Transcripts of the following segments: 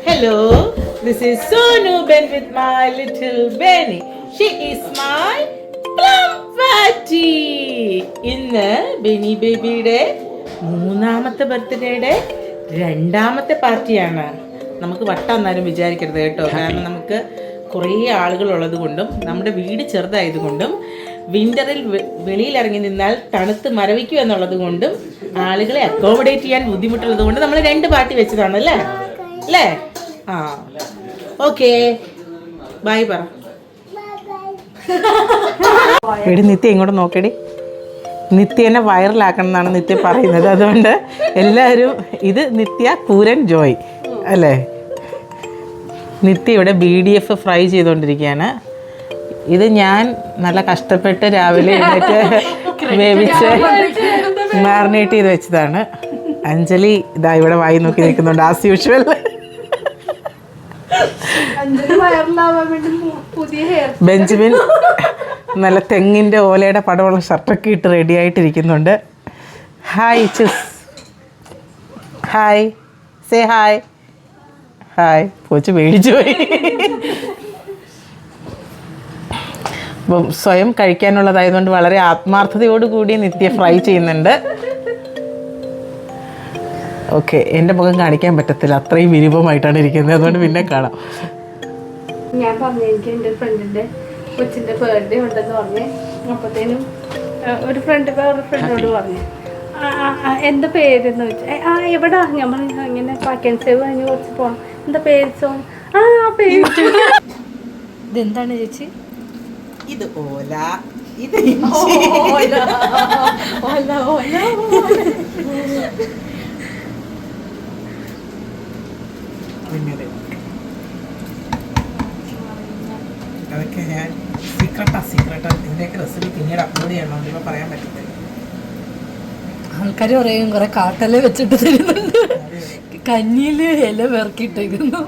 Hello, this is Sonu Ben with my little Benny. She is my plum fatty. ഇന്ന് ബെനി ബേബിയുടെ മൂന്നാമത്തെ ബർത്ത്ഡേയുടെ രണ്ടാമത്തെ പാർട്ടിയാണ്. നമുക്ക് വട്ടാന്നാലും വിചാരിക്കരുത് കേട്ടോ, കാരണം നമുക്ക് കുറേ ആളുകളുള്ളത് കൊണ്ടും നമ്മുടെ വീട് ചെറുതായതുകൊണ്ടും വിൻ്ററിൽ വെളിയിലിറങ്ങി നിന്നാൽ തണുത്ത് മരവിക്കും എന്നുള്ളത് കൊണ്ടും ആളുകളെ അക്കോമഡേറ്റ് ചെയ്യാൻ ബുദ്ധിമുട്ടുള്ളത് കൊണ്ട് നമ്മൾ രണ്ട് പാർട്ടി വെച്ചതാണ് അല്ലേ അല്ലേ? ആ ഓക്കെ, ബൈ പറ. എടി നിത്യ ഇങ്ങോട്ട് നോക്കടി, നിത്യനെ വൈറലാക്കണം എന്നാണ് നിത്യ പറയുന്നത്. അതുകൊണ്ട് എല്ലാവരും ഇത് നിത്യ കൂരൻ ജോയ് അല്ലേ? നിത്യ ഇവിടെ BDF ഫ്രൈ ചെയ്തുകൊണ്ടിരിക്കുകയാണ്. ഇത് ഞാൻ നല്ല കഷ്ടപ്പെട്ട് രാവിലെ എഴുന്നേറ്റ് വേവിച്ച് മാറിനേറ്റ് ചെയ്ത് വെച്ചതാണ്. അഞ്ജലി ഇതാ ഇവിടെ വായി നോക്കി നിൽക്കുന്നുണ്ട് ആസ് യൂഷ്വൽ. ബെഞ്ചമിൻ നല്ല തെങ്ങിൻ്റെ ഓലയുടെ പടമുള്ള ഷർട്ടൊക്കെ ഇട്ട് റെഡി ആയിട്ടിരിക്കുന്നുണ്ട്. ഹായ് ചിസ്, ഹായ്, സേ ഹായ്. ഹായ് പോച്ച് മേടിച്ചു പോയി. അപ്പം സ്വയം കഴിക്കാനുള്ളതായതുകൊണ്ട് വളരെ ആത്മാർത്ഥതയോടുകൂടി നിത്യ ഫ്രൈ ചെയ്യുന്നുണ്ട്. ഓക്കെ, എൻ്റെ മുഖം കാണിക്കാൻ പറ്റത്തില്ല, അത്രയും വിരൂപമായിട്ടാണ് ഇരിക്കുന്നത്, അതുകൊണ്ട് പിന്നെ കാണാം. ഞാൻ പറഞ്ഞു എനിക്ക് എൻ്റെ ഫ്രണ്ടിൻ്റെ കൊച്ചിൻ്റെ ബർത്ത്ഡേ ഉണ്ടെന്ന് പറഞ്ഞ്, അപ്പോഴത്തേനും ഒരു ഫ്രണ്ടിനോട് പറഞ്ഞു എന്താ പേരെന്ന് ചോദിച്ചാൽ എവിടാ ഞാൻ പറഞ്ഞു ഇങ്ങനെ പാക്കൻ സേവ് കഴിഞ്ഞ് കുറച്ച് പോകണം, എന്താ പേര് സോ പേര്. ഇതെന്താണ് ചേച്ചി? ഇത് ഓല, ഇത് ഓല ഓല ഓല. അതൊക്കെ ഞാൻ സീക്രട്ടാ ഇതിൻ്റെയൊക്കെ റെസിപ്പി പിന്നീട് അപ്ലോഡ് ചെയ്യണം, ഇപ്പോൾ പറയാൻ പറ്റത്തില്ല. ആൾക്കാർ പറയും കുറെ കാട്ടല വെച്ചിട്ട് തരുന്നുണ്ട്, കഞ്ഞിയിൽ ഇല വിറക്കിയിട്ടേക്കുന്നു.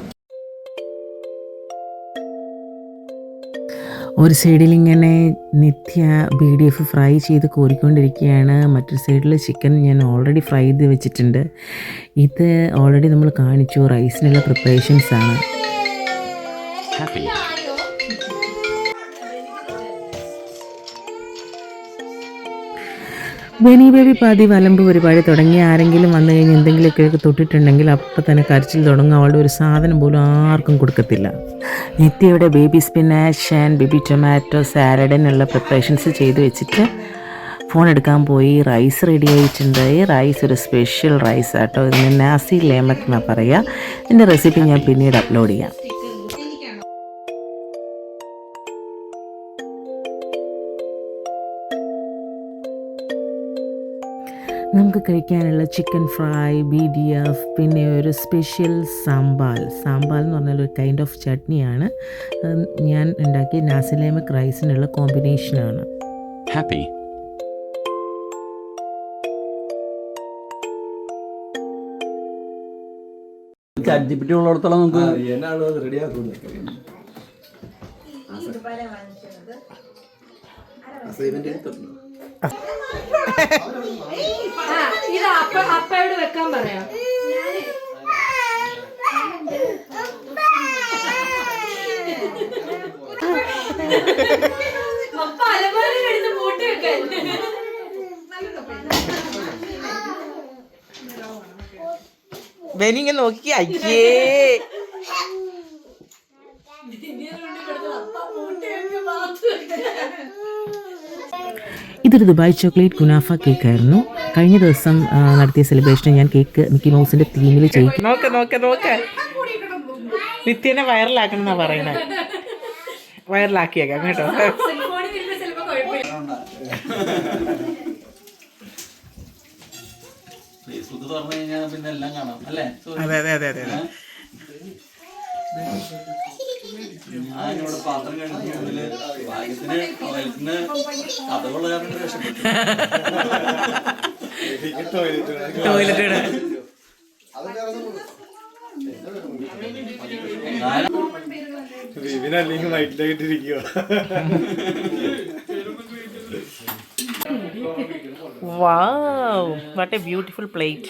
ഒരു സൈഡിൽ ഇങ്ങനെ നിത്യ BDF ഫ്രൈ ചെയ്ത് കോരിക്കൊണ്ടിരിക്കുകയാണ്, മറ്റൊരു സൈഡിൽ ചിക്കൻ ഞാൻ ഓൾറെഡി ഫ്രൈ ചെയ്ത് വെച്ചിട്ടുണ്ട്. ഇത് ഓൾറെഡി നമ്മൾ കാണിച്ചു, റൈസിനുള്ള പ്രിപ്പറേഷൻസ് ആണ്. ബെനി ബേബി പാതി വലമ്പ് പരിപാടി തുടങ്ങി. ആരെങ്കിലും വന്നു കഴിഞ്ഞ് എന്തെങ്കിലുമൊക്കെ തൊട്ടിട്ടുണ്ടെങ്കിൽ അപ്പം തന്നെ കരച്ചിൽ തുടങ്ങും. അവളുടെ ഒരു സാധനം പോലും ആർക്കും കൊടുക്കത്തില്ല. നിത്യയുടെ baby spinach and baby tomato സാലഡിനുള്ള പ്രിപ്പറേഷൻസ് ചെയ്ത് വെച്ചിട്ട് ഫോൺ എടുക്കാൻ പോയി. റൈസ് റെഡി ആയിട്ടുണ്ട്. ഈ റൈസ് ഒരു സ്പെഷ്യൽ റൈസ് ആട്ടോ, ഇതിന് നാസി ലേമക് എന്നാണ് പറയുക. ഇതിൻ്റെ റെസിപ്പി ഞാൻ പിന്നീട് അപ്ലോഡ് ചെയ്യാം. നമുക്ക് കഴിക്കാനുള്ള ചിക്കൻ ഫ്രൈ, BDF, പിന്നെ ഒരു സ്പെഷ്യൽ സാമ്പാൽ എന്ന് പറഞ്ഞാൽ ഒരു കൈൻഡ് ഓഫ് ചട്നിയാണ്. ഞാൻ ഉണ്ടാക്കിയ നാസി ലേമക് റൈസിനുള്ള കോമ്പിനേഷനാണ്. ഹാപ്പി ചാറ്റ്ജിപിറ്റി ഉള്ളിടത്തോളം നമുക്ക് ഇത് അപ്പയോട് വെക്കാൻ പറയാം. മൂട്ടി വെക്കാൻ ബെനിങ്ങ നോക്കി അയ്യേ. ഇതൊരു ദുബായ് ചോക്ലേറ്റ് കുനാഫ കേക്ക് ആയിരുന്നു. കഴിഞ്ഞ ദിവസം നടത്തിയ സെലിബ്രേഷന് ഞാൻ കേക്ക് മിക്കി മൗസിൻ്റെ തീമിൽ ചെയ്യിക്കും. നോക്ക് നിത്യനെ വൈറലാക്കണം എന്നാ പറയണേ. വൈറലാക്കിയേക്കാം കേട്ടോ. അതെ. പാത്രം കഴിഞ്ഞ ഭാഗ്യത്തിന് കഥകളുള്ള കാരണം രക്ഷപ്പെട്ടു. ടോയ്ലറ്റ് അല്ലെങ്കിൽ വൈറ്റിലായിട്ടിരിക്കുക. Wow, what a beautiful plate.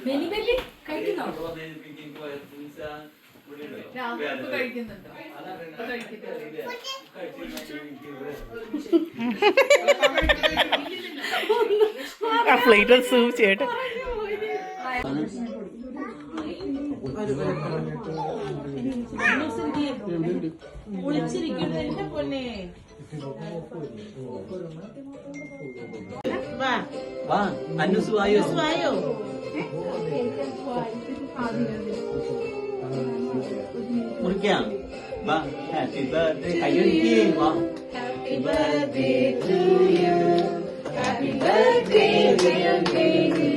Benny, ആ പ്ലേറ്റ് സൂം ചെയ്യട്ടെ. വാ അന്നൂസ് വായോ മുറിക്കാം. വാ ഹാപ്പി ബർത്ത്ഡേ കയ്യടിക്ക്. വാ happy birthday to you. Happy birthday dear baby.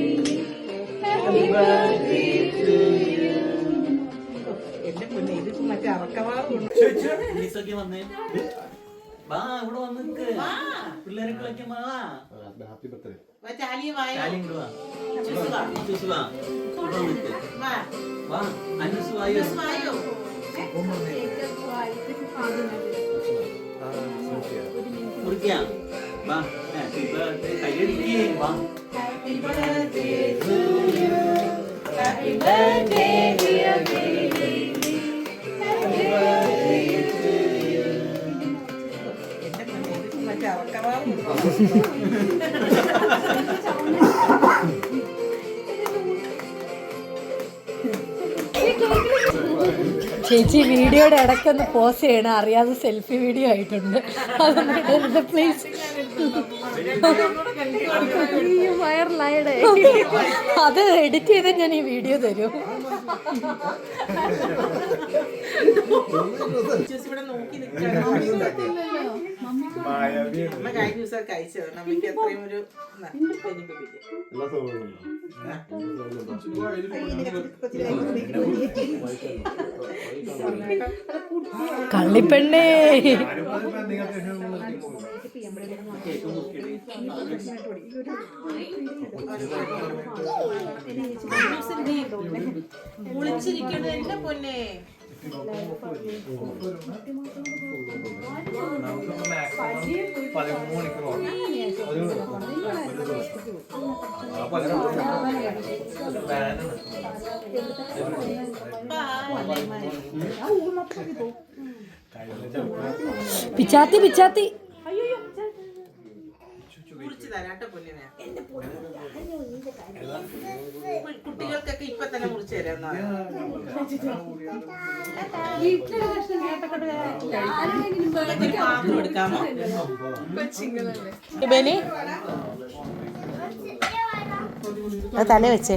Happy birthday to you. പ്ലീസൊക്കെ വന്നേ. വാ ഇവിടെ വന്ന് നിക്ക്. പിള്ളേരെ കളിക്കാൻ വാ. ചാലിയും കൂടെ വാ. ചൂസ് വാ. ഇവിടെ വന്ന് നിക്ക്. വാ അന്നൂസ് വായോ. മുറിക്കാം. വാ ഹാപ്പി ബർത്ത്ഡേ കയ്യടിക്ക്. വാ happy birthday to you. Happy birthday dear baby. Happy birthday to you. ചേച്ചി വീഡിയോയുടെ ഇടയ്ക്കൊന്ന് പോസ് ചെയ്യണം, അറിയാതെ സെൽഫി വീഡിയോ ആയിട്ടുണ്ട്. അതൊന്ന് പ്ലീസ്. വയറിലായടേ. അത് എഡിറ്റ് ചെയ്ത് ഞാൻ ഈ വീഡിയോ തരും. ഇവിടെ നോക്കി നിൽക്കണം. കഴിഞ്ഞ ദിവസം കഴിച്ചത് നമുക്ക് എത്രയും ഒരു കള്ളിപ്പെണ്ണേ. വിളിച്ചിരിക്കുന്നത് എന്റെ പൊന്നെ. പിച്ചാത്തി പിച്ചാത്തി കുറിച്ച് തരാട്ടെ പൊന്നിനെ. കുട്ടികൾക്കൊക്കെ ഇപ്പൊ തന്നെ മുറിച്ച് തരാം. പാത്രം എടുക്കാമോ ബെനി? തല വെച്ചേ.